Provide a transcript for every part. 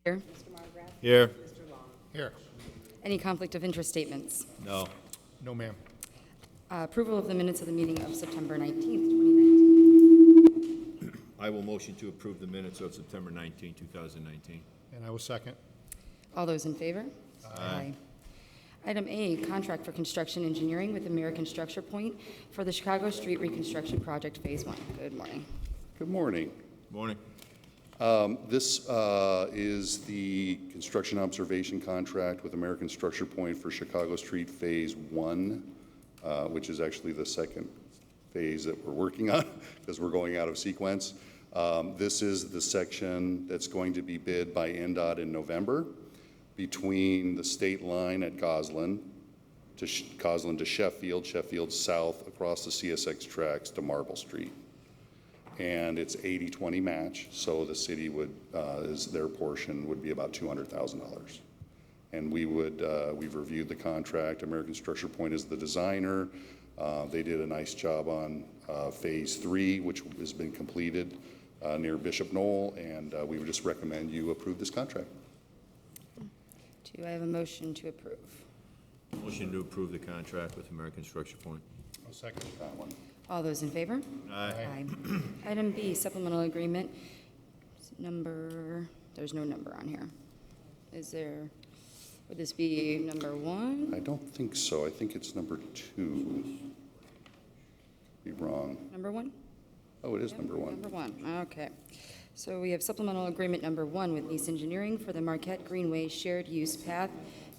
Here. Here. Here. Any conflict of interest statements? No. No, ma'am. Approval of the minutes of the meeting of September 19th, 2019. I will motion to approve the minutes of September 19, 2019. And I will second. All those in favor? Aye. Item A, contract for construction engineering with American Structure Point for the Chicago Street Reconstruction Project Phase 1. Good morning. Good morning. Morning. This is the construction observation contract with American Structure Point for Chicago Street Phase 1, which is actually the second phase that we're working on because we're going out of sequence. This is the section that's going to be bid by NDOT in November between the state line at Goslin to Sheffield, Sheffield South across the CSX tracks to Marble Street. And it's 80-20 match, so the city would, their portion would be about $200,000. And we've reviewed the contract. American Structure Point is the designer. They did a nice job on Phase 3, which has been completed near Bishop Knoll, and we would just recommend you approve this contract. Do I have a motion to approve? Motion to approve the contract with American Structure Point. I'll second. That one. All those in favor? Aye. Item B, supplemental agreement number, there's no number on here. Is there, would this be number 1? I don't think so. I think it's number 2. Be wrong. Number 1? Oh, it is number 1. Number 1, okay. So we have supplemental agreement number 1 with Nice Engineering for the Marquette Greenway Shared Use Path,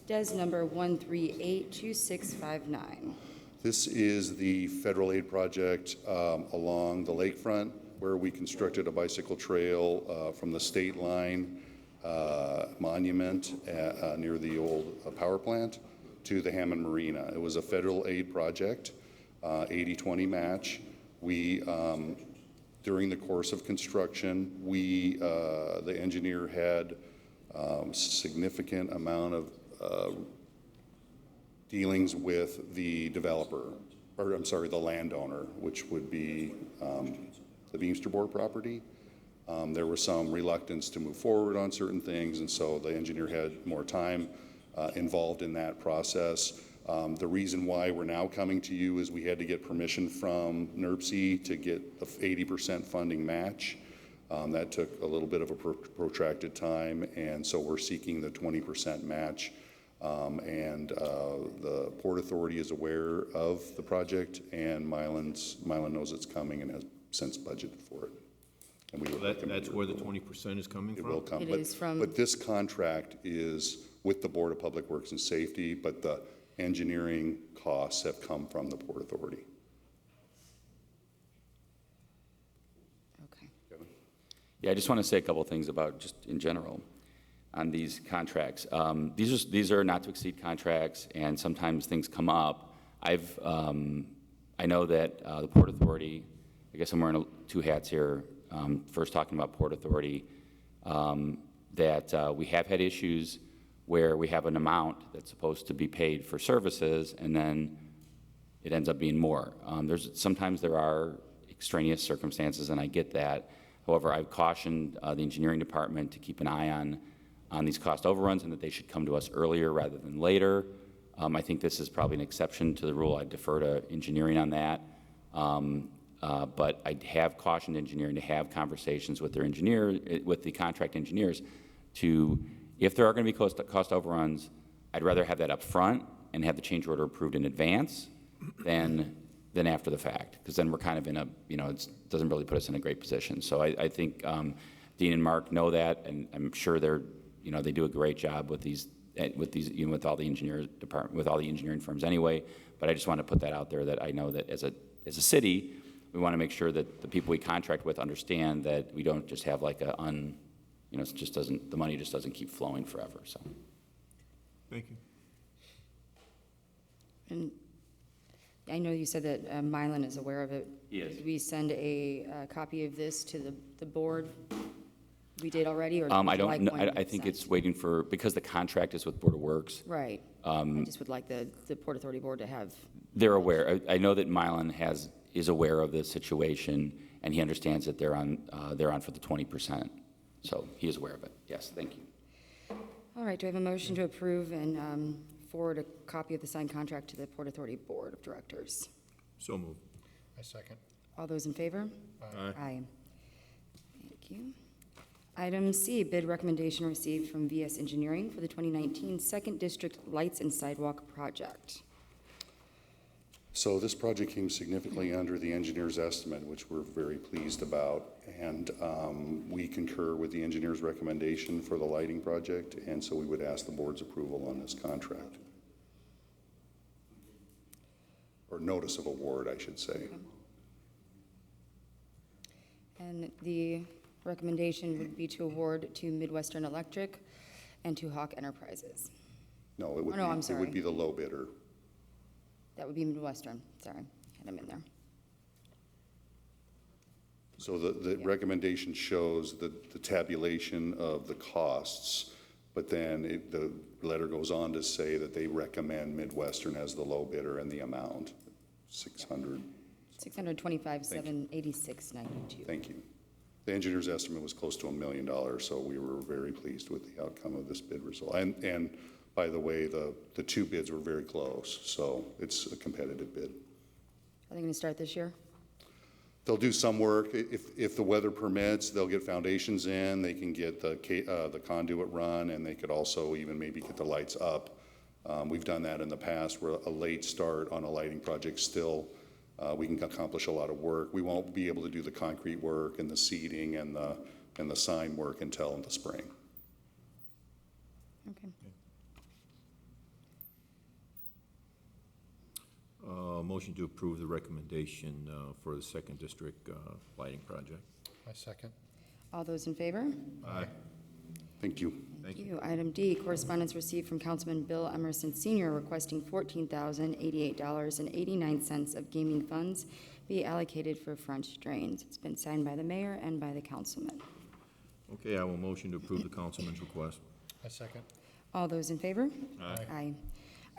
DES number 1382659. This is the federal aid project along the lakefront where we constructed a bicycle trail from the state line monument near the old power plant to the Hammond Marina. It was a federal aid project, 80-20 match. We, during the course of construction, the engineer had significant amount of dealings with the developer, or I'm sorry, the landowner, which would be the Beamsterboard property. There was some reluctance to move forward on certain things, and so the engineer had more time involved in that process. The reason why we're now coming to you is we had to get permission from NERC to get the 80% funding match. That took a little bit of a protracted time, and so we're seeking the 20% match. The Port Authority is aware of the project, and Milan knows it's coming and has since budgeted for it. And we That's where the 20% is coming from? It will come. It is from- But this contract is with the Board of Public Works and Safety, but the engineering costs have come from the Port Authority. Okay. Kevin? Yeah, I just want to say a couple of things about just in general on these contracts. These are not to exceed contracts, and sometimes things come up. I know that the Port Authority, I guess I'm wearing 2 hats here. First talking about Port Authority, that we have had issues where we have an amount that's supposed to be paid for services, and then it ends up being more. Sometimes there are extraneous circumstances, and I get that. However, I've cautioned the engineering department to keep an eye on these cost overruns and that they should come to us earlier rather than later. I think this is probably an exception to the rule. I defer to engineering on that. But I have cautioned engineering to have conversations with their with the contract engineers to, if there are going to be cost overruns, I'd rather have that up front and have the change order approved in advance than after the fact, because then we're kind of in a, it doesn't really put us in a great position. So I think Dean and Mark know that, and I'm sure they do a great job with these, with all the engineering firms anyway. But I just want to put that out there, that I know that as a city, we want to make sure that the people we contract with understand that we don't just have like the money just doesn't keep flowing forever. So. Thank you. And I know you said that Milan is aware of it. Yes. Did we send a copy of this to the board? We did already, or I don't know. I think it's waiting for, because the contract is with Board of Works. Right. I just would like the Port Authority board to have. They're aware. I know that Milan is aware of the situation, and he understands that they're on for the 20%. So he is aware of it. Yes, thank you. All right, do I have a motion to approve and forward a copy of the signed contract to the Port Authority Board of Directors? So moved. I second. All those in favor? Aye. Aye. Thank you. Item C, bid recommendation received from VS Engineering for the 2019 Second District Lights and Sidewalk Project. So this project came significantly under the engineer's estimate, which we're very pleased about. And we concur with the engineer's recommendation for the lighting project, and so we would ask the board's approval on this contract. Or notice of award, I should say. And the recommendation would be to award to Midwestern Electric and to Hawk Enterprises. No, it would Oh, no, I'm be, it would be the low bidder. That would be Midwestern, sorry, had them in there. So the recommendation shows the tabulation of the costs, but then the letter goes on to say that they recommend Midwestern as the low bidder and the amount, 600. 625,786.92. Thank you. The engineer's estimate was close to $1 million, so we were very pleased with the outcome of this bid result. And by the way, the two bids were very close, so it's a competitive bid. Are they going to start this year? They'll do some work. If the weather permits, they'll get foundations in, they can get the conduit run, and they could also even maybe get the lights up. We've done that in the past, where a late start on a lighting project still, we can accomplish a lot of work. We won't be able to do the concrete work and the seating and the sign work until in the spring. Okay. Motion to approve the recommendation for the Second District lighting project. I second. All those in favor? Aye. Thank you. Thank Thank you. Item D, correspondence received from Councilman Bill Emerson Sr. requesting $14,088.89 of gaming funds be allocated for French drains. It's been signed by the mayor and by the councilman. Okay, I will motion to approve the councilman's request. I second. All those in favor? Aye. Aye.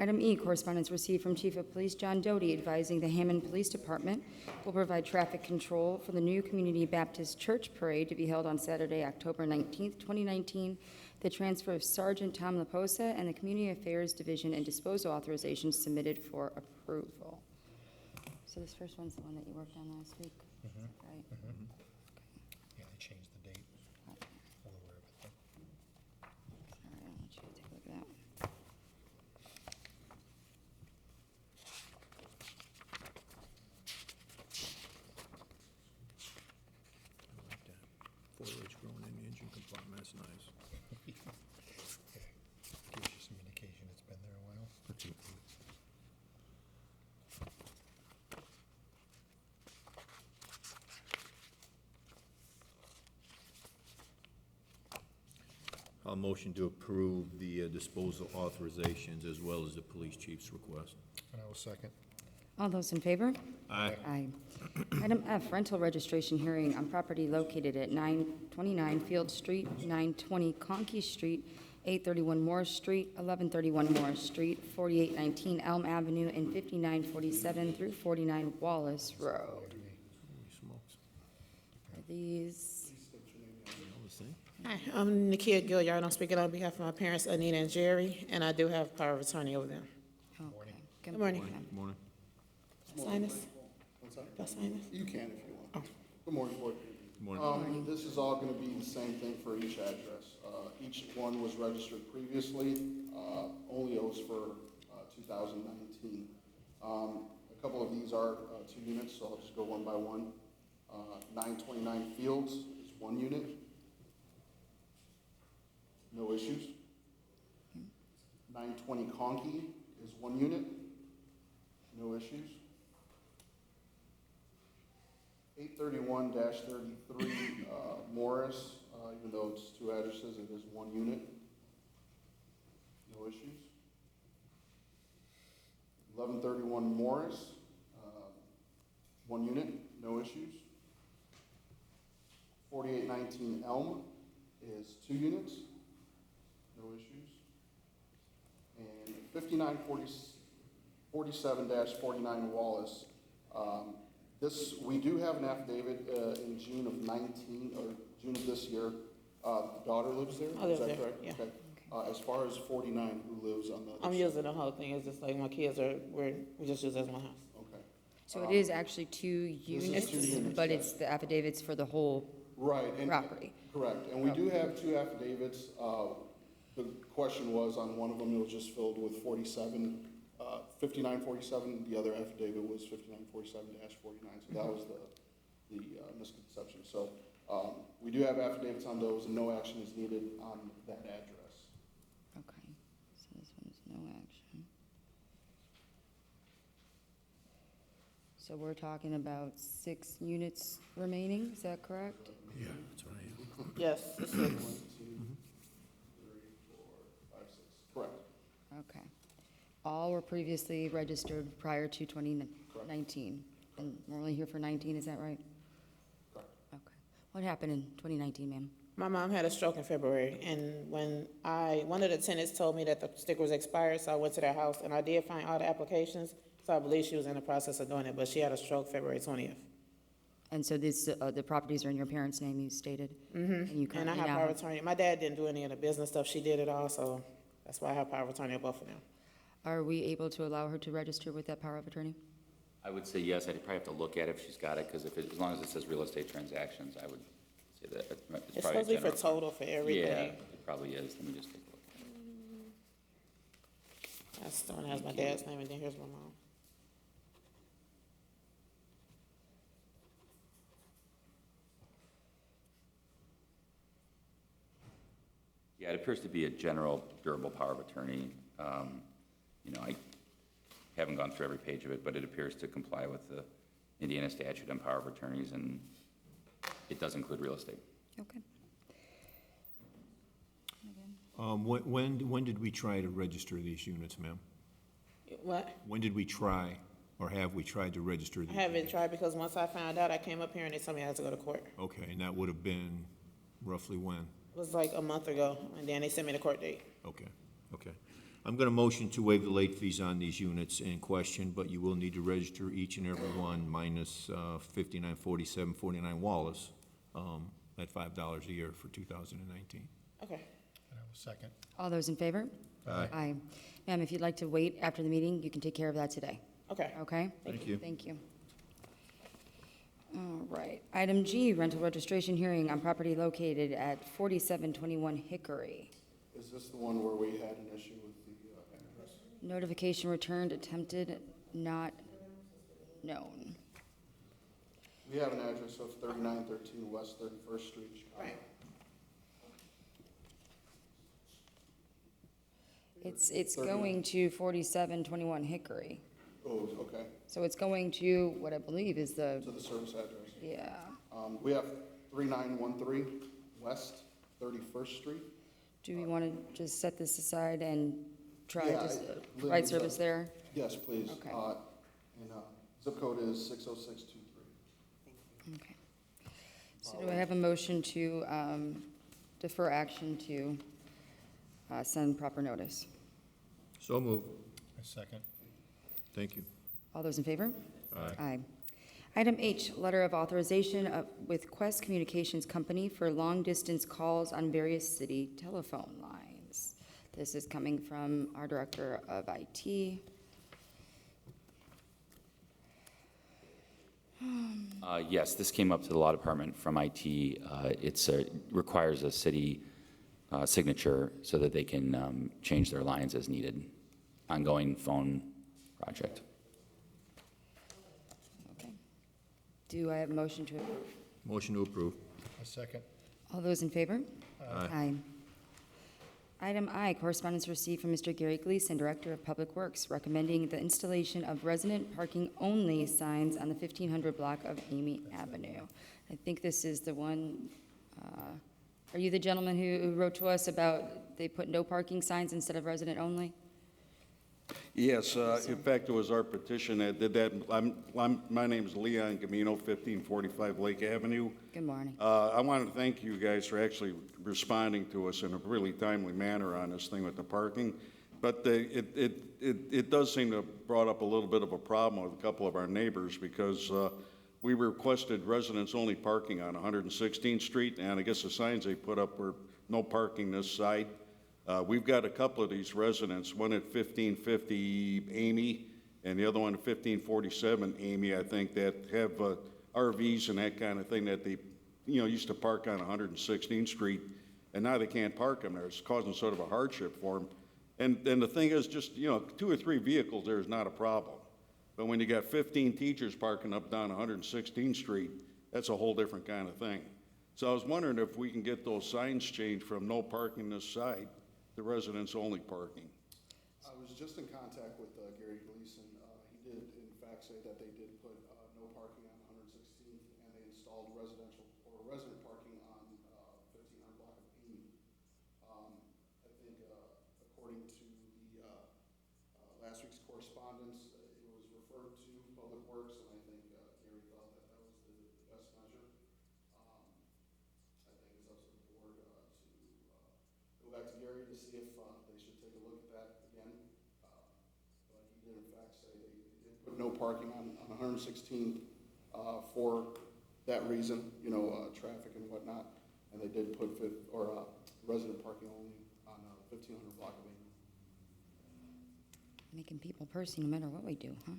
Item E, correspondence received from Chief of Police John Doty advising the Hammond Police Department will provide traffic control for the New Community Baptist Church Parade to be held on Saturday, October 19th, 2019. The transfer of Sergeant Tom Laposa and the Community Affairs Division and disposal authorizations submitted for approval. So this first one's the one that you worked on last week, is that right? Yeah, they changed the date. We're aware of it. All right, I'll let you take a look at that. I like that. Foliage growing in the engine compartment, that's nice. Gives you some indication it's been there a while. I'll motion to approve the disposal authorizations as well as the police chief's request. And I will second. All those in favor? Aye. Aye. Item F, rental registration hearing on property located at 929 Field Street, 920 Conkey Street, 831 Morris Street, 1131 Morris Street, 4819 Elm Avenue, and 5947 through 49 Wallace Road. Holy smokes. Are these, All the same? Hi, I'm Nakia Gilliard. I'm speaking on behalf of my parents, Anita and Jerry, and I do have power of attorney over them. okay. Good morning. Good morning. Sign this? What's that? Do I sign this? You can if you want. Good morning, Board. Good morning. This is all going to be the same thing for each address. Each one was registered previously, only it was for 2019. A couple of these are 2 units, so I'll just go one by one. 929 Fields is 1 unit. No issues. 920 Conkey is 1 unit. No issues. 831-33 Morris, even though it's 2 addresses, it is 1 unit. No issues. 1131 Morris, 1 unit, no issues. 4819 Elm is 2 units, no issues. And 5947-49 Wallace, we do have an affidavit in June of 19, or June of this year. The daughter lives there? I live Is that there, correct? yeah. Okay. As far as 49, who lives on the other I'm side? using the whole thing, it's just like my kids are, we just use it as one house. Okay. So it is actually 2 is units, 2 units, but yes. it's the affidavits for the whole Right. And property. correct. And we do have 2 affidavits. The question was on one of them, it was just filled with 5947. The other affidavit was 5947-49. So that was the misconception. So we do have affidavits on those, and no action is needed on that address. Okay, so this one's no action. So we're talking about 6 units remaining, is that correct? Yeah, that's what I am. Yes, it's 6. 1, 2, 3, 4, 5, 6. Correct. Okay. All were previously registered prior to 2019? And we're only here for 19, is that right? Correct. Okay. What happened in 2019, ma'am? My mom had a stroke in February, and when one of the tenants told me that the sticker was expired, so I went to their house, and I did find all the applications, so I believe she was in the process of doing it, but she had a stroke February 20th. And so this, the properties are in your parents' name, you stated? Mm-hmm. And you And I currently have now power of attorney. My dad didn't do any of the business stuff, she did it all, so that's why I have power of attorney of both of them. Are we able to allow her to register with that power of attorney? I would say yes. I'd probably have to look at it if she's got it, because as long as it says real estate transactions, I would say that it's It's probably supposed to be for general. total for everything. Yeah, it probably is. Let me just take a look. That's the one that has my dad's name, and then here's my mom. Yeah, it appears to be a general durable power of attorney. I haven't gone through every page of it, but it appears to comply with the Indiana statute on power of attorneys, and it does include real estate. Okay. When did we try to register these units, ma'am? What? When did we try, or have we tried to register these? I haven't tried because once I found out, I came up here and they told me I had to go to court. Okay, and that would have been roughly when? It was like a month ago, and then they sent me the court date. Okay, okay. I'm going to motion to waive the late fees on these units in question, but you will need to register each and every one minus 594749 Wallace at $5 a year for 2019. Okay. And I will second. All those in favor? Aye. Aye. Ma'am, if you'd like to wait after the meeting, you can take care of that today, Okay. okay? Thank you. Thank you. All right. Item G, rental registration hearing on property located at 4721 Hickory. Is this the one where we had an issue with the address? Notification returned, attempted, not known. We have an address of 3913 West 31st Street, Chicago. Right. It's going to 4721 Hickory. Oh, okay, So it's going to what I believe is the, to the service address. yeah. We have 3913 West 31st Street. Do we want to just set this aside and try Yeah, to Lynn, provide is that- service there? Yes, please. Okay. And zip code is 60623. Okay. So do I have a motion to defer action to send proper notice? So moved. I second. Thank you. All those in favor? Aye. Aye. Item H, letter of authorization with Quest Communications Company for long-distance calls on various city telephone lines. This is coming from our Director of IT. Yes, this came up to the law department from IT. It requires a city signature so that they can change their lines as needed. Ongoing phone project. Okay. Do I have a motion to approve? Motion to approve. I second. All those in favor? Aye. Item I, correspondence received from Mr. Gary Gleason, Director of Public Works, recommending the installation of resident parking only signs on the 1500 block of Amy Avenue. I think this is the one, are you the gentleman who wrote to us about they put no parking signs instead of resident only? Yes, in fact, it was our petition that did that. My name is Leon Gamino, 1545 Lake Avenue. Good morning. I want to thank you guys for actually responding to us in a really timely manner on this thing with the parking. But it does seem to have brought up a little bit of a problem with a couple of our neighbors because we requested residents-only parking on 116th Street, and I guess the signs they put up were no parking this side. We've got a couple of these residents, one at 1550 Amy and the other one at 1547 Amy, I think, that have RVs and that kind of thing that they, used to park on 116th Street, and now they can't park them there. It's causing sort of a hardship for them. And the thing is, just, 2 or 3 vehicles there is not a problem. But when you got 15 teachers parking up down 116th Street, that's a whole different kind of thing. So I was wondering if we can get those signs changed from no parking this side to residents-only parking. I was just in contact with Gary Gleason. He did in fact say that they did put no parking on 116th, and they installed resident parking on 1500 block of Amy. I think according to the last week's correspondence, it was referred to Public Works, and I think Gary felt that that was the best measure. I think it's up to the board to go back to Gary to see if they should take a look at that again. But he did in fact say they did put no parking on 116th for that reason, traffic and whatnot. And they did put resident parking only on 1500 block of Amy. Making people pursy no matter what we do, huh?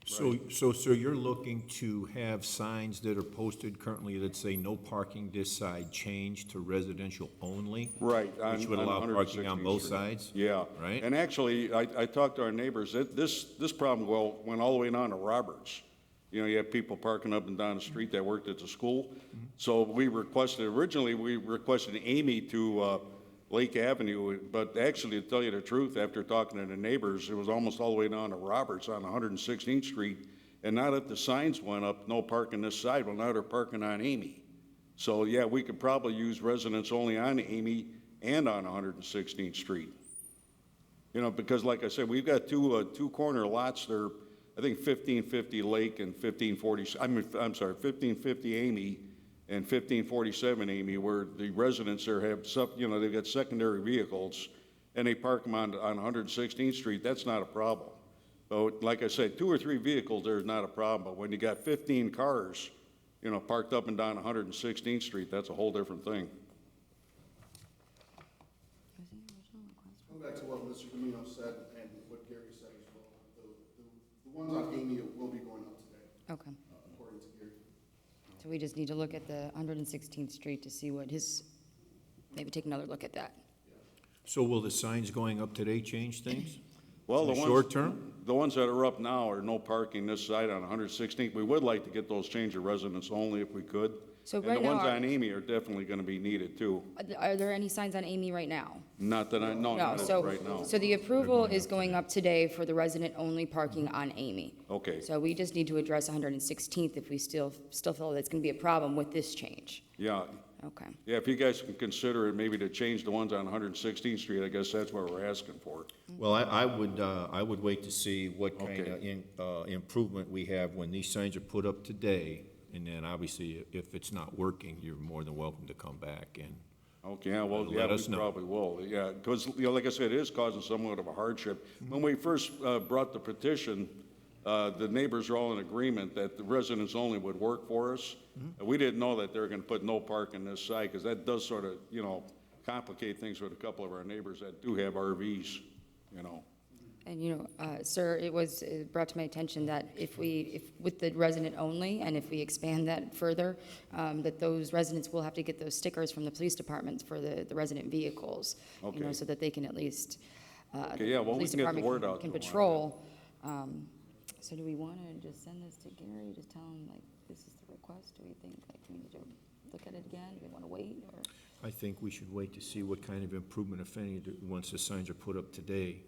So, sir, you're looking to have signs that are posted currently that say no parking this side changed to residential only? Right. Which would allow parking on both sides? Yeah. Right? And actually, I talked to our neighbors, this problem went all the way down to Roberts. You have people parking up and down the street that worked at the school. So originally we requested Amy to Lake Avenue, but actually, to tell you the truth, after talking to the neighbors, it was almost all the way down to Roberts on 116th Street. And now that the signs went up, no parking this side, well, now they're parking on Amy. So, yeah, we could probably use residents only on Amy and on 116th Street. Because like I said, we've got two corner lots there, I think 1550 Lake and 1550 Amy and 1547 Amy, where the residents there have they've got secondary vehicles, and they park them on 116th Street. That's not a problem. So, like I said, 2 or 3 vehicles there is not a problem. But when you got 15 cars, parked up and down 116th Street, that's a whole different thing. Going back to what Mr. Gamino said and what Gary said as well, the ones on Amy will be going up today, Okay. according to Gary. So we just need to look at the 116th Street to see what maybe take another look at that. So will the signs going up today change things? Well, In the short term? The ones that are up now are no parking this side on 116th. We would like to get those changed to residents only if we could. So And right the now, ones on Amy are definitely going to be needed too. are there any signs on Amy right now? Not that I know, No, not so, right now. so the approval is going up today for the resident-only parking on Amy. Okay, So we just need to address 116th if we still feel that's going to be a problem with this change. yeah. Okay. Yeah, if you guys can consider it maybe to change the ones on 116th Street, I guess that's what we're asking for. Well, I would wait to see what kind Okay. of improvement we have when these signs are put up today. And then obviously, if it's not working, you're more than welcome to come back and, Okay, yeah, well, Let yeah, us we know. probably will, yeah, because, like I said, it is causing somewhat of a hardship. When we first brought the petition, the neighbors are all in agreement that the residents only would work for us. We didn't know that they were gonna put no parking this side, because that does sort of, complicate things with a couple of our neighbors that do have RVs, And, sir, it was brought to my attention that if with the resident only, and if we expand that further, that those residents will have to get those stickers from the police departments for the resident vehicles, Okay. so that they can at least, Okay, yeah, well, we police can get the department word out can to 'em on patrol. So do we want to just send this to Gary, just tell him, like, this is the request? Do we think, like, we need to look at it again? Do we want to wait, or? I think we should wait to see what kind of improvement, if any, once the signs are put up today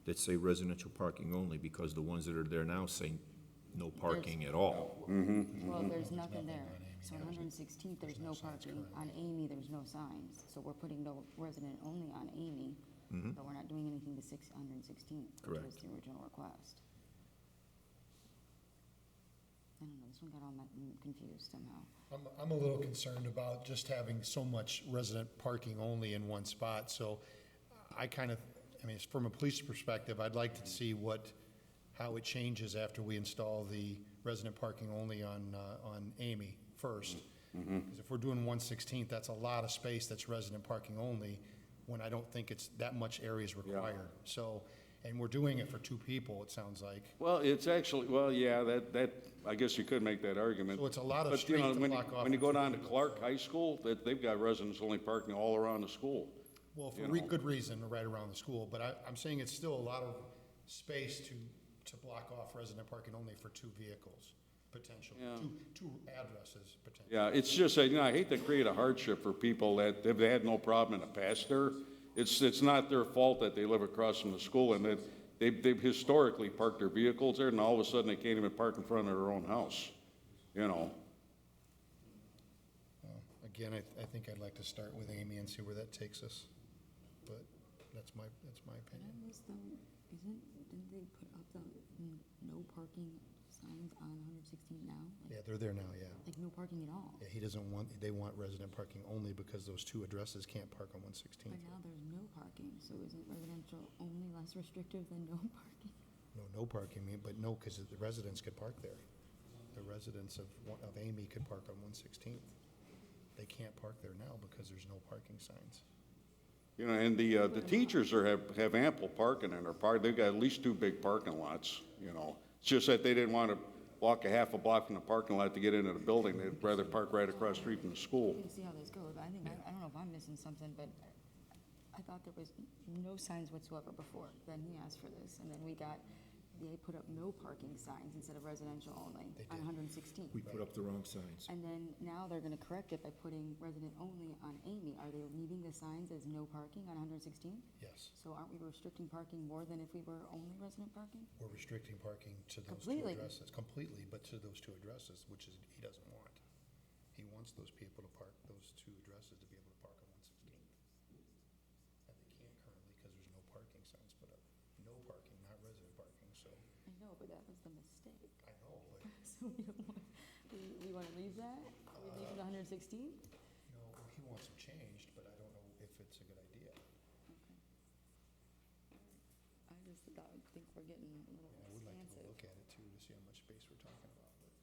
that say residential parking only, because the ones that are there now say no parking at all. Well, there's nothing there. So on 116th, there's no parking. On Amy, there's no signs. So we're putting no resident only on Amy, but we're not doing anything to 116th, which was Correct. the original request. I don't know, this one got all confused somehow. I'm a little concerned about just having so much resident parking only in one spot, so from a police perspective, I'd like to see how it changes after we install the resident parking only on Amy first. Because if we're doing 116th, that's a lot of space that's resident parking only. when I don't think it's that much area is required. So, and we're doing it for 2 people, it sounds like. Well, it's actually, well, yeah, that, I guess you could make that argument. So it's a lot of But, you know, street to block off when you for go 2 down to people. Clark High School, they've got residents only parking all around the school. Well, for you know. good reason, right around the school, but I'm saying it's still a lot of space to block off resident parking only for 2 vehicles, potentially, Yeah. two addresses, potentially. Yeah, it's just, that, you know, I hate to create a hardship for people that have had no problem in the past there. It's not their fault that they live across from the school and that they've historically parked their vehicles there and all of a sudden they can't even park in front of their own house, you know. Again, I think I'd like to start with Amy and see where that takes us, but that's my opinion. Didn't they put up the no parking signs on 116 now? Yeah, they're there now, yeah. Like no parking at all? Yeah, they want resident parking only because those 2 addresses can't park on 116th. But now there's no parking, so isn't residential only less restrictive than no parking? No parking, but no, because the residents could park there. The residents of Amy could park on 116th. They can't park there now because there's no parking signs. You know, and the teachers have ample parking in their park. They've got at least 2 big parking lots, you know. It's just that they didn't want to walk a half a block from the parking lot to get into the building. They'd rather park right across the street from the school. We'll see how this goes. I think, I don't know if I'm missing something, but I thought there was no signs whatsoever before. Then he asked for this, and then they put up no parking signs instead of residential only on 116. We put up the wrong signs. And then now they're gonna correct it by putting resident only on Amy. Are they leaving the signs as no parking on 116? Yes, So aren't we restricting parking more than if we were only resident parking? we're restricting parking to those 2 Completely. addresses. Completely, but to those 2 addresses, which is, he doesn't want. He wants those people to park, those 2 addresses to be able to park on 116th. And they can't currently because there's no parking signs put up. No parking, not resident parking, so, I know, but that was the mistake. I know, but, So we don't want, we wanna leave that? We leave it 116? he wants them changed, but I don't know if it's a good idea. I just think we're getting a little I would like to expansive. look at it too, to see how much space we're talking about, but.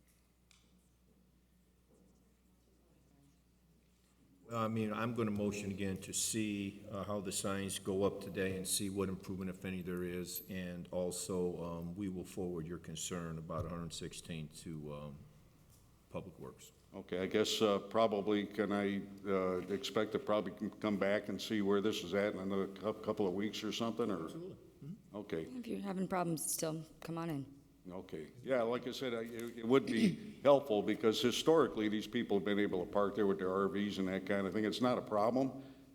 Well, I mean, I'm going to motion again to see how the signs go up today and see what improvement, if any, there is. And also, we will forward your concern about 116 to Public Works. Okay, I guess probably, can I expect to probably come back and see where this is at in another couple of weeks or something, or? Absolutely. Okay, If you're having problems still, come on in. okay. Yeah, like I said, it would be helpful because historically, these people have been able to park there with their RVs and that kind of thing. It's not a problem.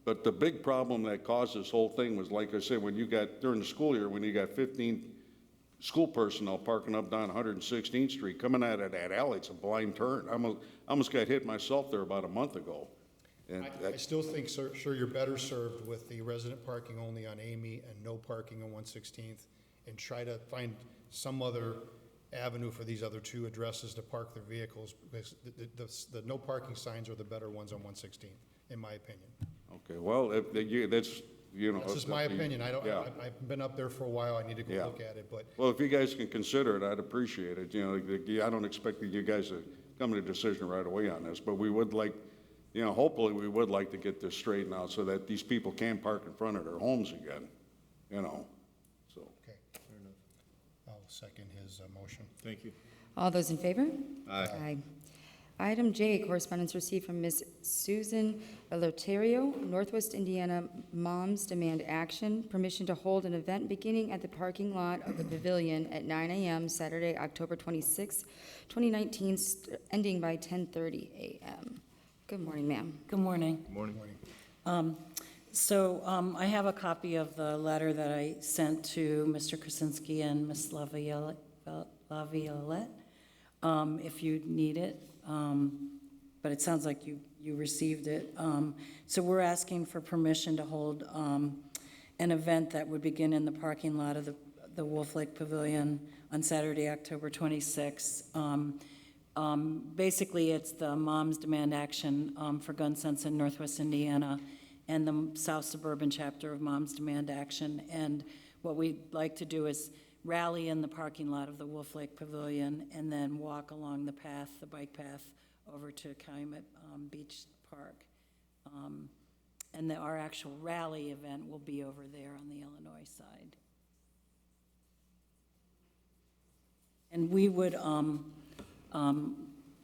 But the big problem that caused this whole thing was, like I said, when you got, during the school year, when you got 15 school personnel parking up down 116th Street, coming out of that alley, it's a blind turn. I almost got hit myself there about a month ago. And I still think, sir, you're better served with the resident parking only on Amy and no parking on 116th, and try to find some other avenue for these other 2 addresses to park their vehicles, because the no parking signs are the better ones on 116th, in my opinion. Okay, well, that's, you know. That's just my opinion. Yeah. I've been up there for a while. I need to go Yeah. look at it, but Well, if you guys can consider it, I'd appreciate it. You know, I don't expect you guys to come to a decision right away on this, but we would like, you know, hopefully we would like to get this straightened out so that these people can park in front of their homes again, you know, so. okay. I'll second his motion. Thank you. All those in favor? Aye. Item J, correspondence received from Ms. Susan Eloterio, Northwest Indiana Moms Demand Action, permission to hold an event beginning at the parking lot of the Pavilion at 9 a.m. Saturday, October 26, 2019, ending by 10:30 a.m. Good morning, ma'am. Good morning. Good morning. I have a copy of the letter that I sent to Mr. Krasinski and Ms. Laviolette, if you need it. But it sounds like you received it. So we're asking for permission to hold an event that would begin in the parking lot of the Wolf Lake Pavilion on Saturday, October 26th. Basically, it's the Moms Demand Action for Gun Sense in Northwest Indiana and the South Suburban chapter of Moms Demand Action. And what we'd like to do is rally in the parking lot of the Wolf Lake Pavilion and then walk along the path, the bike path, over to Calumet Beach Park. And our actual rally event will be over there on the Illinois side. And we would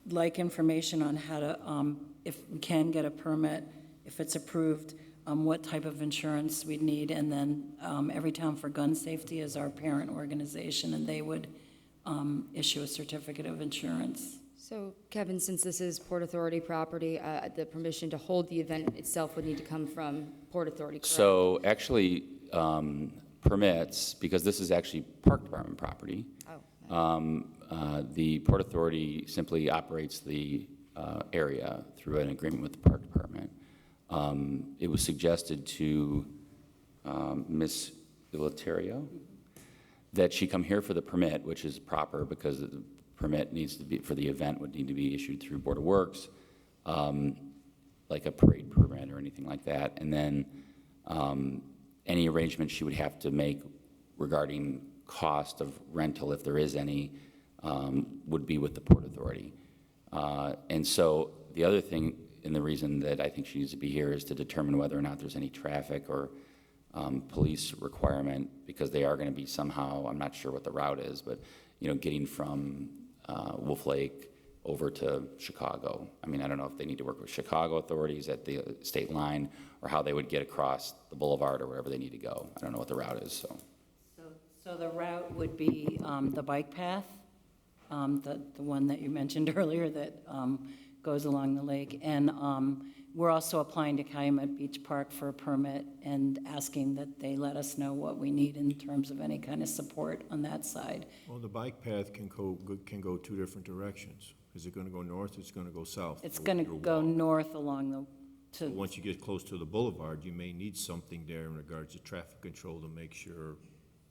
like information on how to, if we can get a permit, if it's approved, what type of insurance we'd need. And then Every Town for Gun Safety is our parent organization, and they would issue a certificate of insurance. So Kevin, since this is Port Authority property, the permission to hold the event itself would need to come from Port Authority, correct? So actually, permits, because this is actually Park Department property, the Port Authority simply operates the area through an agreement with the Park Department. It was suggested to Ms. Ilaterio that she come here for the permit, which is proper because the permit needs to be, for the event, would need to be issued through Board of Works, like a parade permit or anything like that. And then any arrangement she would have to make regarding cost of rental, if there is any, would be with the Port Authority. And so the other thing, and the reason that I think she needs to be here is to determine whether or not there's any traffic or police requirement, because they are going to be somehow, I'm not sure what the route is, but, you know, getting from Wolf Lake over to Chicago. I mean, I don't know if they need to work with Chicago authorities at the state line or how they would get across the boulevard or wherever they need to go. I don't know what the route is, so. So the route would be the bike path, the one that you mentioned earlier that goes along the lake. And we're also applying to Calumet Beach Park for a permit and asking that they let us know what we need in terms of any kind of support on that side. Well, the bike path can go two different directions. Is it gonna go north, or it's gonna go south? It's for going to your go walk? north along But once you get close to the boulevard, you may need something there in regards to traffic control to make sure,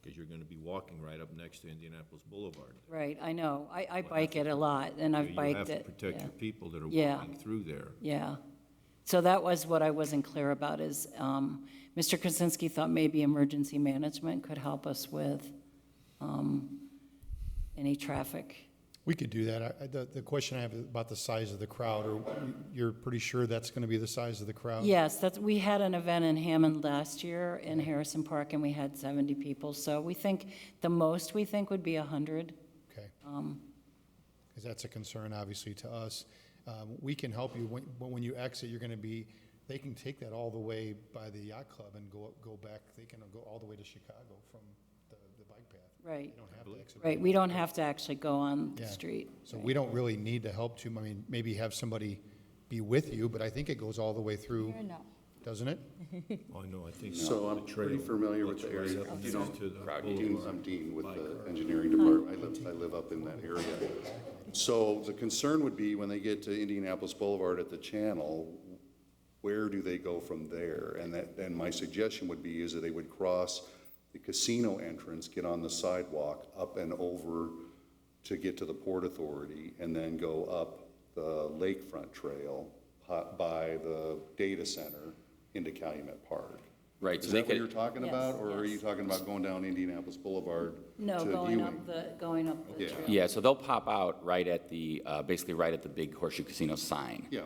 because you're gonna be walking right up next to Indianapolis Boulevard. Right, I know. I bike it a lot, and I've biked it. You have to protect yeah. your people that are Yeah. walking through there. Yeah. So that was what I wasn't clear about is, Mr. Krasinski thought maybe emergency management could help us with any traffic. We could do that. The question I have about the size of the crowd, or you're pretty sure that's going to be the size of the crowd? Yes, we had an event in Hammond last year in Harrison Park, and we had 70 people. So we think, the most we think would be 100. Okay. Because that's a concern, obviously, to us. We can help you, when you exit, you're going to be, they can take that all the way by the yacht club and go back, they can go all the way to Chicago from the bike path. Right, They don't have to exit. right. We don't have to actually go on the Yeah. street. So we don't really need to help too, I mean, maybe have somebody be with you, but I think it goes all the way through, No. doesn't it? Oh, no, I think. So I'm pretty familiar with the Looks area. right up You know, next to the I'm Dean with the engineering department. I live up in that area. So the concern would be when they get to Indianapolis Boulevard at the channel, where do they go from there? And my suggestion would be is that they would cross the casino entrance, get on the sidewalk up and over to get to the Port Authority, and then go up the lakefront trail by the data center into Calumet Park. Right, Is so they that what could, you're talking Yes, about, or are you yes. talking about going down Indianapolis Boulevard No, to going Ewing? up the Yeah. trail. yeah, so they'll pop out right at the, basically right at the big Horseshoe Casino sign. Yeah,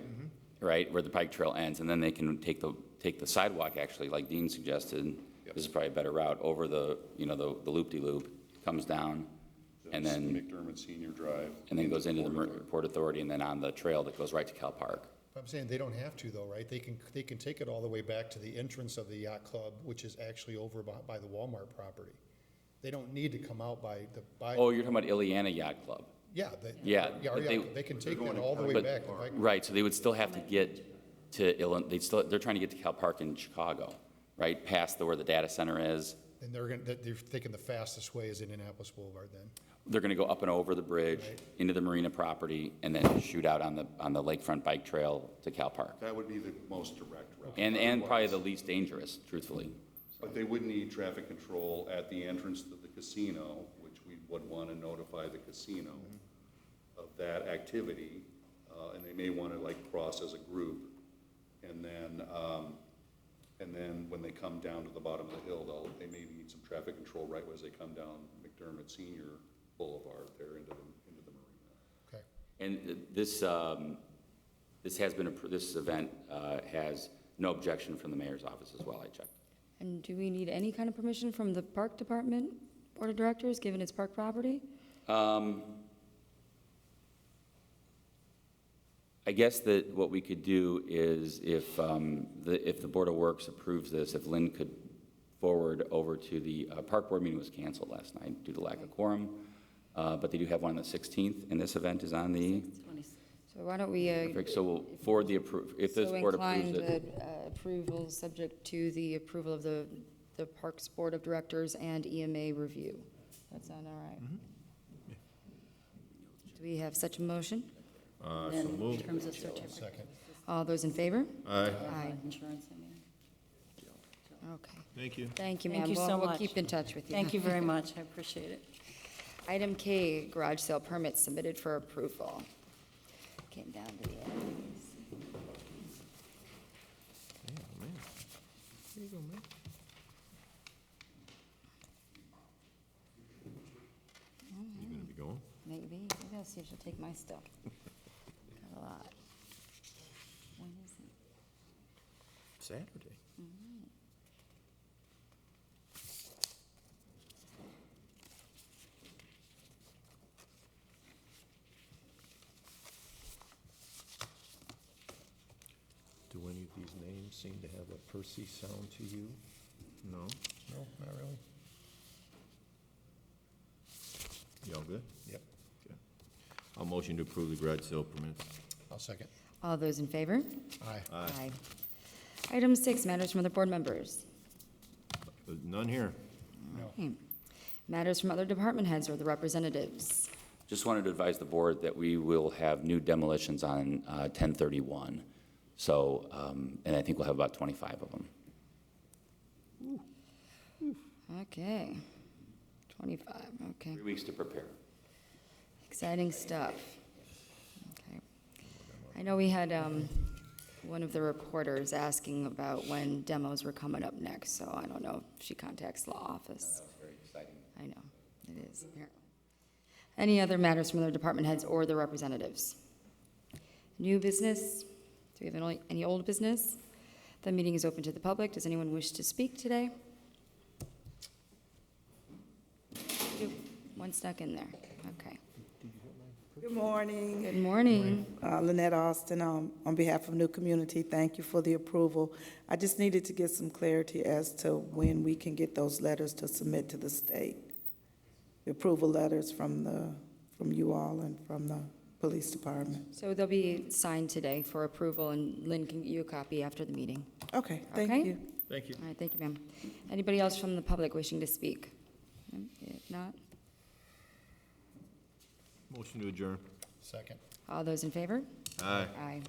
Right, where the bike trail ends, and then they can take the sidewalk, actually, like Dean suggested. Yep. This is probably a better route, over the, you know, the loop-de-loop, comes down, and That's then, McDermott Senior Drive. and then goes into the Port Authority. Port Authority, and then on the trail that goes right to Cal Park. I'm saying they don't have to though, right? They can take it all the way back to the entrance of the yacht club, which is actually over by the Walmart property. They don't need to come out by. Oh, you're talking about Ileana Yacht Club. Yeah. Yeah, our but yacht club. They can take that all the way But- back. the bike- Right, so they would still have to get to they're trying to get to Cal Park in Chicago, right, past where the data center is. And they're thinking the fastest way is Indianapolis Boulevard then. They're gonna go up and over the bridge, Right. into the marina property, and then shoot out on the lakefront bike trail to Cal Park. That would be the most direct route. And probably the least dangerous, truthfully. But they would need traffic control at the entrance to the casino, which we would want to notify the casino of that activity. And they may want to like cross as a group. And then when they come down to the bottom of the hill, they may need some traffic control right as they come down McDermott Senior Boulevard there into the marina. Okay. And this has been, this event has no objection from the mayor's office as well, I checked. And do we need any kind of permission from the Park Department Board of Directors, given it's park property? I guess that what we could do is if the Board of Works approves this, if Lynn could forward over to the Park Board meeting was canceled last night due to lack of quorum, but they do have one on the 16th, and this event is on the, So why don't we, perfect, so we'll forward the, if this so board approves inclined it. approval subject to the approval of the Parks Board of Directors and EMA review. That sound all right? Do we have such a motion? So In moved. terms of certificate. Second. All those in favor? Aye. Aye. Insurance, I mean. Okay. Thank you. Thank you, Thank ma'am. you so We'll much. keep in touch with you. Thank you very much, I appreciate it. Item K, garage sale permit submitted for approval. Came down to the end. Yeah, man. There you go, man. You gonna be going? Maybe I'll see if she'll take my stuff. Got a lot. When is it? Saturday. Do any of these names seem to have a Percy sound to you? No? No, not really. Y'all good? Yep. Okay. I'll motion to approve the garage sale permits. I'll second. All those in favor? Aye. Aye. Item 6, matters from other board members. None here. Okay. Matters from other department heads or the representatives. Just wanted to advise the board that we will have new demolitions on 1031. So, and I think we'll have about 25 of them. Okay. 25, okay. 3 weeks to prepare. Exciting stuff. Okay. I know we had one of the reporters asking about when demos were coming up next, so I don't know if she contacts the office. That's very exciting. I know, it is, apparently. Any other matters from other department heads or the representatives? New business? Do we have any old business? The meeting is open to the public. Does anyone wish to speak today? One stuck in there, okay. Good morning. Good morning. Lynette Austin, on behalf of New Community, thank you for the approval. I just needed to get some clarity as to when we can get those letters to submit to the state. The approval letters from you all and from the police department. So they'll be signed today for approval, and Lynn can get you a copy after the meeting. Okay, thank Okay. you. Thank you. All right, thank you, ma'am. Anybody else from the public wishing to speak? If not, Motion to adjourn. Second. all those in favor? Aye. Aye.